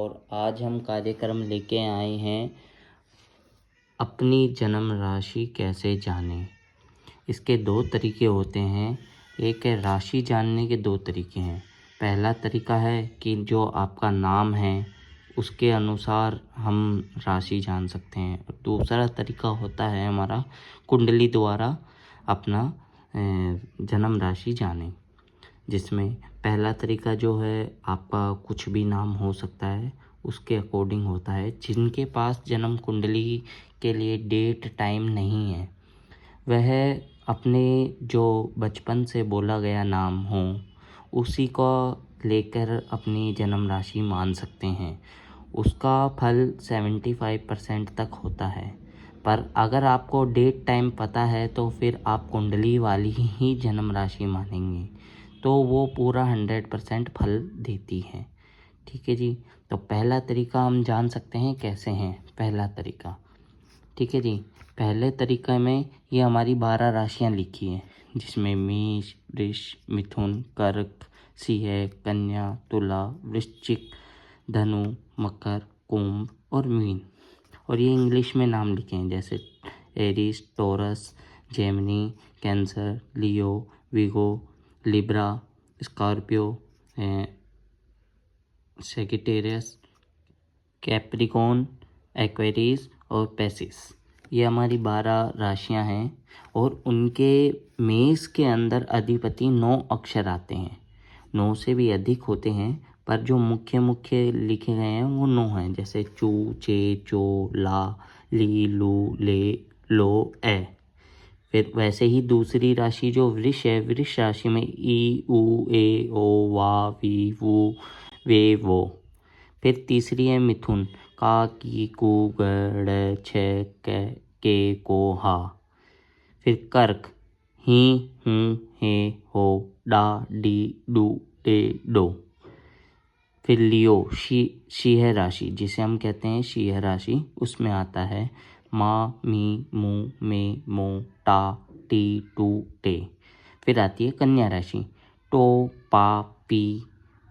और आज हम कार्यक्रम लेके आए हैं अपनी जन्म राशि कैसे जानें। इसके दो तरीके होते हैं। एक है राशि जानने के दो तरीके हैं। पहला तरीका है कि जो आपका नाम है उसके अनुसार हम राशि जान सकते हैं। दूसरा तरीका होता है हमारा कुंडली द्वारा अपना जन्म राशि जानें, जिसमें पहला तरीका जो है आपका कुछ भी नाम हो सकता है, उसके अकॉर्डिंग होता है। जिनके पास जन्म कुंडली के लिए डेट टाइम नहीं है वह अपने जो बचपन से बोला गया नाम हो उसी को लेकर अपनी जन्म राशि मान सकते हैं। उसका फल 75% तक होता है। पर अगर आपको डेट टाइम पता है तो फिर आप कुंडली वाली ही जन्म राशि मानेंगे तो वो पूरा 100% फल देती है। ठीक है जी। तो पहला तरीका हम जान सकते हैं कैसे हैं। पहला तरीका, ठीक है जी। पहले तरीके में ये हमारी 12 राशियां लिखी हैं, जिसमें मेष, वृष, मिथुन, कर्क, सिंह, कन्या, तुला, वृश्चिक, धनु, मकर, कुंभ और मीन। और ये इंग्लिश में नाम लिखे हैं, जैसे Aries, Taurus, Gemini, Cancer, Leo, Virgo, Libra, Scorpio, Sagittarius, Capricorn, Aquarius और पेसिस। ये हमारी 12 राशियां हैं और उनके मेष के अंदर अधिपति 9 अक्षर आते हैं। 9 से भी अधिक होते हैं, पर जो मुख्य मुख्य लिखे गए हैं वो 9 हैं, जैसे चू, चे, चो, ला, ली, लू, ले, लो, ए। फिर वैसे ही दूसरी राशि जो वृष है, वृष राशि में ई, उ, ए, ओ, वा, वी, वू, वे, वो। फिर तीसरी है मिथुन, का, की, कू, ग, छ, के, को, हा। फिर कर्क, ही, हूँ, हे, हो, डा, डी, डू, डे, डो। फिर लियो, सिंह राशि, जिसे हम कहते हैं सिंह राशि, उसमें आता है मा, मी, मू, मे, मो, टा, टी, टू, टे। फिर आती है कन्या राशि, टो, पा, पी,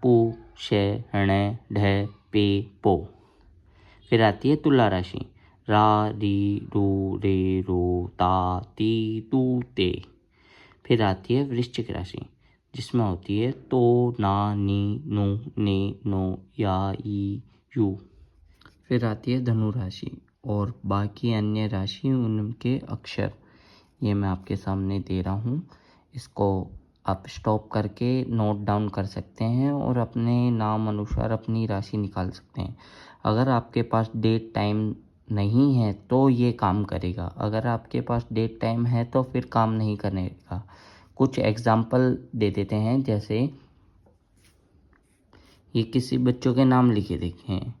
पू, शे, हणे, ढे, पे, पो। फिर आती है तुला राशि, रा, री, रू, रे, रो, ता, ती, टू, ते। फिर आती है वृश्चिक राशि, जिसमें होती है तो, ना, नी, नु, ने, नो, या, ई, यू। फिर आती है धनु राशि और बाकी अन्य राशि उनके अक्षर ये मैं आपके सामने दे रहा हूँ। इसको आप स्टॉप करके नोट डाउन कर सकते हैं और अपने नाम अनुसार अपनी राशि निकाल सकते हैं। अगर आपके पास डेट टाइम नहीं है तो ये काम करेगा, अगर आपके पास डेट टाइम है तो फिर काम नहीं करेगा। कुछ एग्जाम्पल दे देते हैं, जैसे ये किसी बच्चों के नाम लिखे देखें।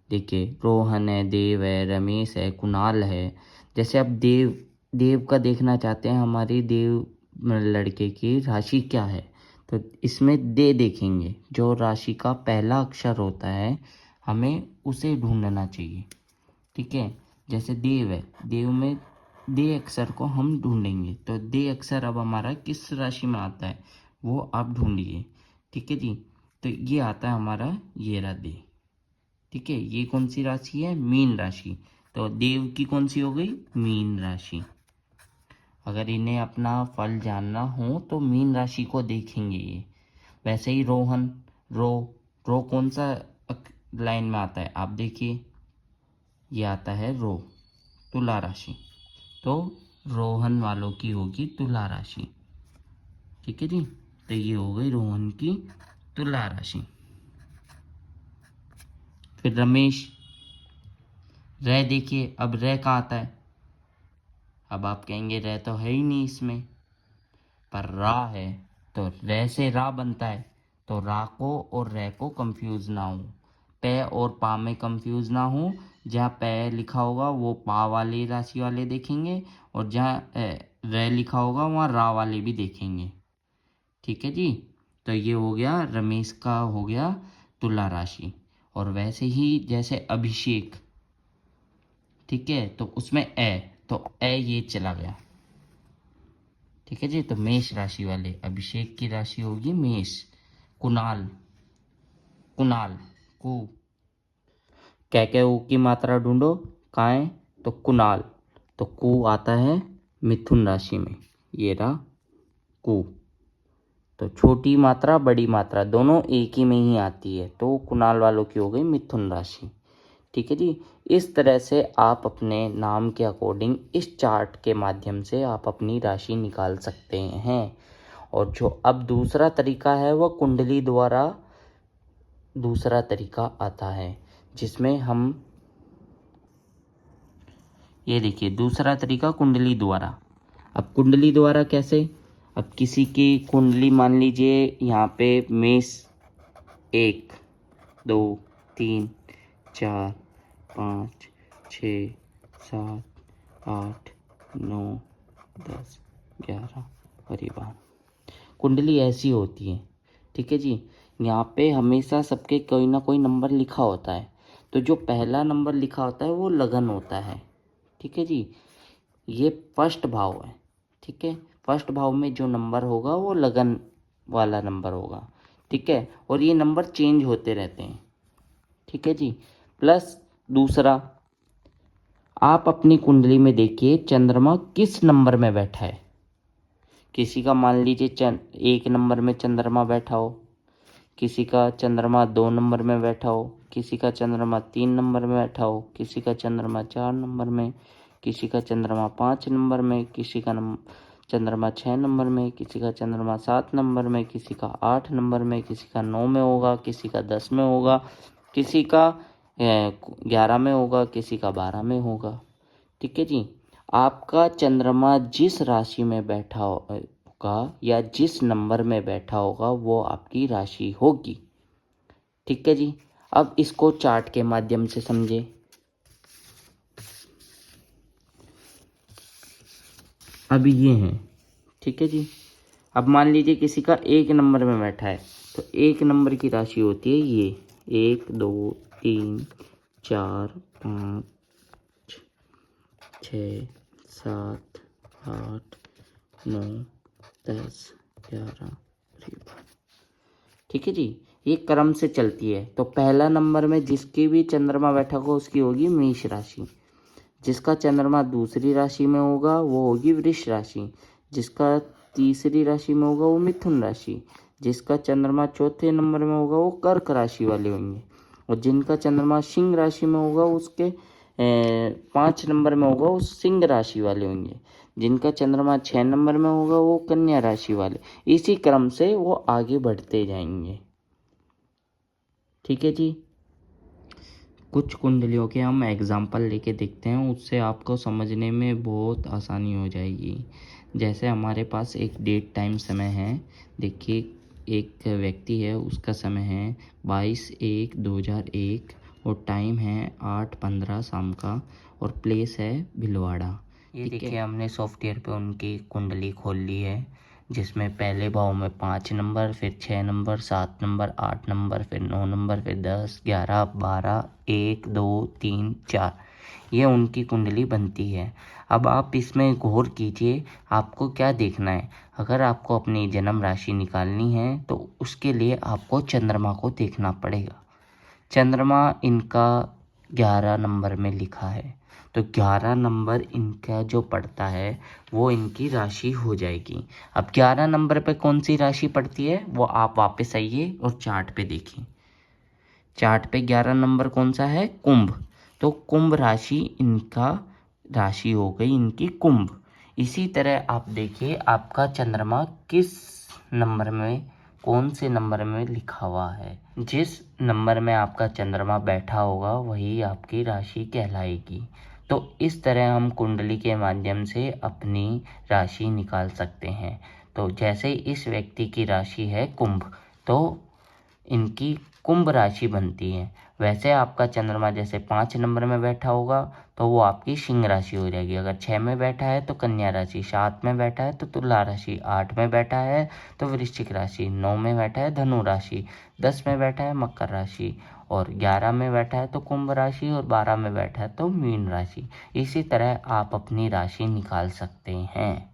देखिए, रोहन है, देव है, रमेश है, कुणाल है। जैसे आप देव का देखना चाहते हैं, हमारी देव लड़के की राशि क्या है, तो इसमें दे देखेंगे। जो राशि का पहला अक्षर होता है हमें उसे ढूंढना चाहिए। ठीक है, जैसे देव है, देव में दे अक्षर को हम ढूंढेंगे, तो दे अक्षर अब हमारा किस राशि में आता है वो आप ढूंढिए। ठीक है जी। तो ये आता है हमारा ये रहा दे। ठीक है, ये कौन सी राशि है, मीन राशि। तो देव की कौन सी हो गई, मीन राशि। अगर इन्हें अपना फल जानना हो तो मीन राशि को देखेंगे ये। वैसे ही रोहन, रो कौन सा लाइन में आता है, आप देखिए, ये आता है रो, तुला राशि। तो रोहन वालों की होगी तुला राशि। ठीक है जी। तो ये हो गई रोहन की तुला राशि। फिर रमेश, रे देखिए, अब रे कहाँ आता है। अब आप कहेंगे रे तो है ही नहीं इसमें, पर रा है, तो रे से रा बनता है। तो रा को और रे को कंफ्यूज ना हो, पे और पा में कंफ्यूज ना हो। जहाँ पे लिखा होगा वो पा वाली राशि वाले देखेंगे, और जहाँ रे लिखा होगा वहाँ रा वाले भी देखेंगे। ठीक है जी। तो ये हो गया, रमेश का हो गया तुला राशि। और वैसे ही जैसे अभिषेक, ठीक है, तो उसमें तो ये चला गया। ठीक है जी। तो मेष राशि वाले, अभिषेक की राशि होगी मेष। कुणाल, कुणाल, कु, कै ऊ की मात्रा ढूंढो, कहाँ है, तो कुणाल, तो कु आता है मिथुन राशि में, ये रहा कु। तो छोटी मात्रा बड़ी मात्रा दोनों एक ही में ही आती है, तो कुणाल वालों की हो गई मिथुन राशि। ठीक है जी। इस तरह से आप अपने नाम के अकॉर्डिंग इस चार्ट के माध्यम से आप अपनी राशि निकाल सकते हैं। और जो अब दूसरा तरीका है वह कुंडली द्वारा दूसरा तरीका आता है, जिसमें हम ये देखिए दूसरा तरीका कुंडली द्वारा। अब कुंडली द्वारा कैसे, अब किसी की कुंडली मान लीजिए यहाँ पे मेष 1 2 3 4 5 6 7 8 9 10 11 और ये 12 कुंडली ऐसी होती है। ठीक है जी। यहाँ पे हमेशा सबके कोई ना कोई नंबर लिखा होता है, तो जो पहला नंबर लिखा होता है वो लगन होता है। ठीक है जी। ये फर्स्ट भाव है। ठीक है। फर्स्ट भाव में जो नंबर होगा वो लगन वाला नंबर होगा। ठीक है। और ये नंबर चेंज होते रहते हैं। ठीक है जी। प्लस दूसरा, आप अपनी कुंडली में देखिए चंद्रमा किस नंबर में बैठा है। किसी का मान लीजिए 1 नंबर में चंद्रमा बैठा हो, किसी का चंद्रमा 2 नंबर में बैठा हो, किसी का चंद्रमा 3 नंबर में बैठा हो, किसी का चंद्रमा 4 नंबर में, किसी का चंद्रमा 5 नंबर में, किसी का चंद्रमा 6 नंबर में, किसी का चंद्रमा 7 नंबर में, किसी का 8 नंबर में, किसी का 9 में होगा, किसी का 10 में होगा, किसी का 11 में होगा, किसी का 12 में होगा। ठीक है जी। आपका चंद्रमा जिस राशि में बैठा होगा या जिस नंबर में बैठा होगा वो आपकी राशि होगी। ठीक है जी। अब इसको चार्ट के माध्यम से समझे। अब ये है। ठीक है जी। अब मान लीजिए किसी का 1 नंबर में बैठा है, तो 1 नंबर की राशि होती है ये 1 2 3 4 5 6 7 8 9 10 11। ठीक है जी। ये क्रम से चलती है। तो पहला नंबर में जिसकी भी चंद्रमा बैठा होगा उसकी होगी मेष राशि, जिसका चंद्रमा दूसरी राशि में होगा वो होगी वृष राशि, जिसका तीसरी राशि में होगा वो मिथुन राशि, जिसका चंद्रमा चौथे नंबर में होगा वो कर्क राशि वाले होंगे, और जिनका चंद्रमा सिंह राशि में होगा उसके 5 नंबर में होगा वो सिंह राशि वाले होंगे, जिनका चंद्रमा 6 नंबर में होगा वो कन्या राशि वाले। इसी क्रम से वो आगे बढ़ते जाएंगे। ठीक है जी। कुछ कुंडलियों के हम एग्जाम्पल लेके देखते हैं, उससे आपको समझने में बहुत आसानी हो जाएगी। जैसे हमारे पास एक डेट टाइम समय है। देखिए एक व्यक्ति है, उसका समय है 22/1/2001 और टाइम है 8:15 शाम का, और प्लेस है भिलवाड़ा। ये देखिए हमने सॉफ्टवेयर पे उनकी कुंडली खोल ली है, जिसमें पहले भाव में 5 नंबर, फिर 6 नंबर, 7 नंबर, 8 नंबर, फिर 9 नंबर, फिर 10 11 12 1 2 3 4 ये उनकी कुंडली बनती है। अब आप इसमें गौर कीजिए, आपको क्या देखना है। अगर आपको अपनी जन्म राशि निकालनी है तो उसके लिए आपको चंद्रमा को देखना पड़ेगा। चंद्रमा इनका 11 नंबर में लिखा है, तो 11 नंबर इनका जो पड़ता है वो इनकी राशि हो जाएगी। अब 11 नंबर पे कौन सी राशि पड़ती है वो आप वापस आइए और चार्ट पे देखिए। चार्ट पे 11 नंबर कौन सा है, कुंभ, तो कुंभ राशि इनका राशि हो गई इनकी कुंभ। इसी तरह आप देखिए आपका चंद्रमा किस नंबर में कौन से नंबर में लिखा हुआ है। जिस नंबर में आपका चंद्रमा बैठा होगा वही आपकी राशि कहलाएगी। तो इस तरह हम कुंडली के माध्यम से अपनी राशि निकाल सकते हैं। तो जैसे इस व्यक्ति की राशि है कुंभ, तो इनकी कुंभ राशि बनती है। वैसे आपका चंद्रमा जैसे 5 नंबर में बैठा होगा तो वो आपकी सिंह राशि हो जाएगी। अगर 6 में बैठा है तो कन्या राशि, 7 में बैठा है तो तुला राशि, 8 में बैठा है तो वृश्चिक राशि, 9 में बैठा है धनु राशि, 10 में बैठा है मकर राशि, और 11 में बैठा है तो कुंभ राशि, और 12 में बैठा है तो मीन राशि। इसी तरह आप अपनी राशि निकाल सकते हैं।